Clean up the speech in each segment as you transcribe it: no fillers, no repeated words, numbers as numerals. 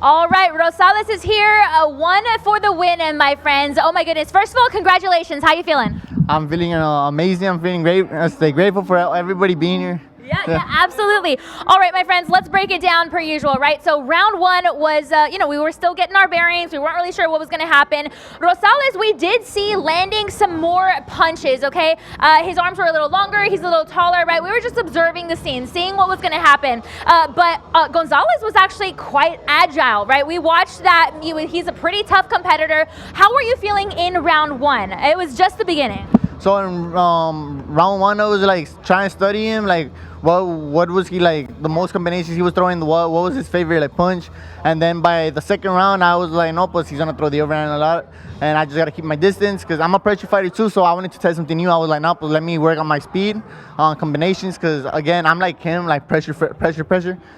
All right, Rosales is here, one for the win, my friends. Oh my goodness. First of all, congratulations. How you feeling? I'm feeling amazing. I'm feeling great. Stay grateful for everybody being here. Yeah, absolutely. All right, my friends, let's break it down per usual, right? So round one was, we were still getting our bearings. We weren't really sure what was going to happen. Rosales, we did see landing some more punches, okay? His arms were a little longer. He's a little taller, right? We were just observing the scene, seeing what was going to happen. But Gonzalez was actually quite agile, right? We watched that. He's a pretty tough competitor. How were you feeling in round one? It was just the beginning. So in round one, I was like trying to study him, like what was he like, the most combinations he was throwing, what was his favorite like punch. And then by the second round, I was like, no, pues he's gonna throw the overhand a lot, and I just gotta keep my distance because I'm a pressure fighter too. So I wanted to test something new. I was like, no, pues let me work on my speed, on combinations, because again, I'm like him, like pressure.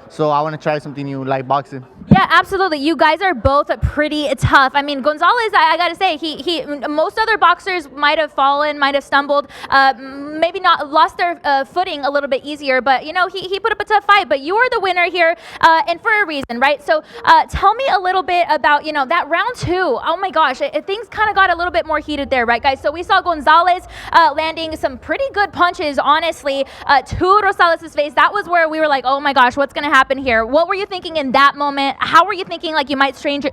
So I want to try something new, like boxing. Yeah, absolutely. You guys are both pretty tough. I mean, Gonzalez, I gotta say, he most other boxers might have fallen, might have stumbled, maybe not lost their footing a little bit easier, but he put up a tough fight. But you are the winner here, and for a reason, right? So tell me a little bit about that round two. Oh my gosh, things kind of got a little bit more heated there, right, guys? So we saw Gonzalez landing some pretty good punches, honestly, to Rosales' face. That was where we were like, oh my gosh, what's gonna happen here? What were you thinking in that moment? How were you thinking like you might change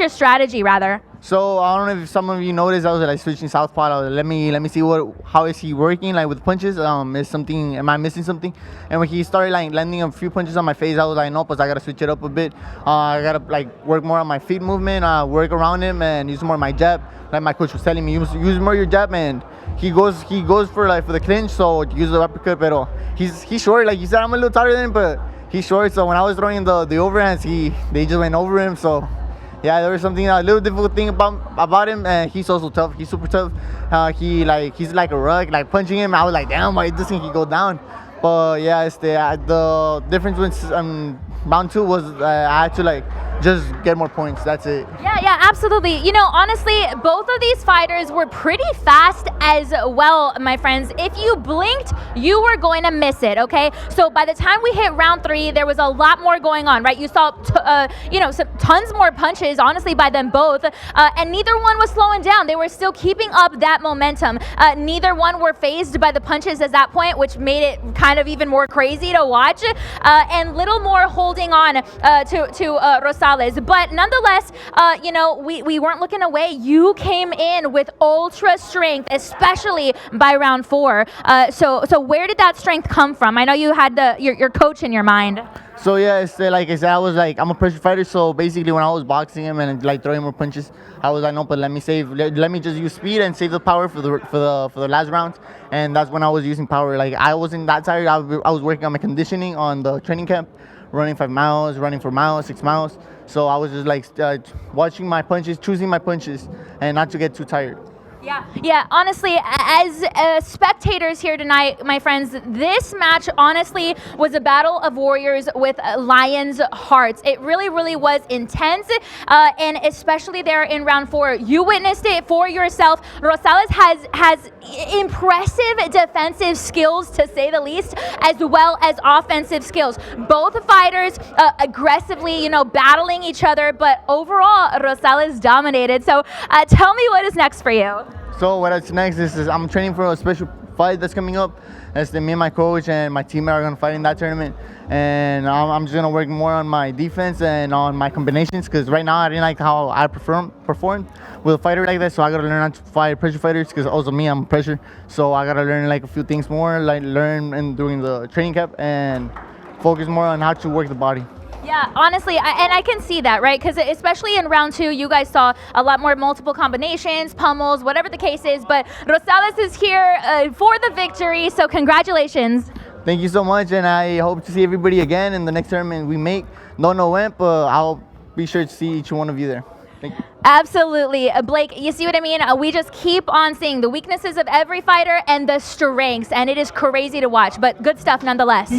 your strategy rather? So I don't know if some of you noticed, I was like switching southpaw. I was like, let me see how is he working like with punches. Am I missing something? And when he started like landing a few punches on my face, I was like, no, pues I gotta switch it up a bit. I gotta like work more on my feet movement, work around him, and use more of my jab. Like my coach was telling me, use more your jab, and he goes for the clinch, so use the uppercut. Pero he's short, like you said, I'm a little taller than him, but he's short. So when I was throwing the overhands, they just went over him. So yeah, there was something a little difficult thing about him, and he's also tough. He's super tough. He's like a rug. Like punching him, I was like, damn, why doesn't he go down? But yeah, the difference with round two was I had to like just get more points. That's it. Yeah, absolutely. Honestly, both of these fighters were pretty fast as well, my friends. If you blinked, you were going to miss it, okay? So by the time we hit round three, there was a lot more going on, right? You saw, some tons more punches, honestly, by them both, and neither one was slowing down. They were still keeping up that momentum. Neither one were phased by the punches at that point, which made it kind of even more crazy to watch, and little more holding on to Rosales. But nonetheless, we weren't looking away. You came in with ultra strength, especially by round four. So where did that strength come from? I know you had your coach in your mind. So yeah, like I said, I'm a pressure fighter. So basically, when I was boxing him and like throwing more punches, I was like, no, but let me just use speed and save the power for the last round. And that's when I was using power. Like I wasn't that tired. I was working on my conditioning on the training camp, running 5 miles, running 4 miles, 6 miles. So I was just like watching my punches, choosing my punches, and not to get too tired. Yeah. Honestly, as spectators here tonight, my friends, this match honestly was a battle of warriors with lions' hearts. It really, really was intense, and especially there in round four, you witnessed it for yourself. Rosales has impressive defensive skills, to say the least, as well as offensive skills. Both fighters aggressively, battling each other, but overall, Rosales dominated. So tell me what is next for you. So what's next is I'm training for a special fight that's coming up. Me and my coach and my teammate are going to fight in that tournament. And I'm just going to work more on my defense and on my combinations, because right now I didn't like how I performed with a fighter like that. So I got to learn how to fight pressure fighters, because also me, I'm pressure. So I got to learn like a few things more, like learn and during the training camp, and focus more on how to work the body. Yeah, honestly, I can see that, right? Because especially in round two, you guys saw a lot more multiple combinations, pummels, whatever the case is. But Rosales is here for the victory, so congratulations. Thank you so much, and I hope to see everybody again in the next tournament we make. Don't know when, but I'll be sure to see each one of you there. Thank you. Absolutely. Blake, you see what I mean? We just keep on seeing the weaknesses of every fighter and the strengths, and it is crazy to watch, but good stuff nonetheless.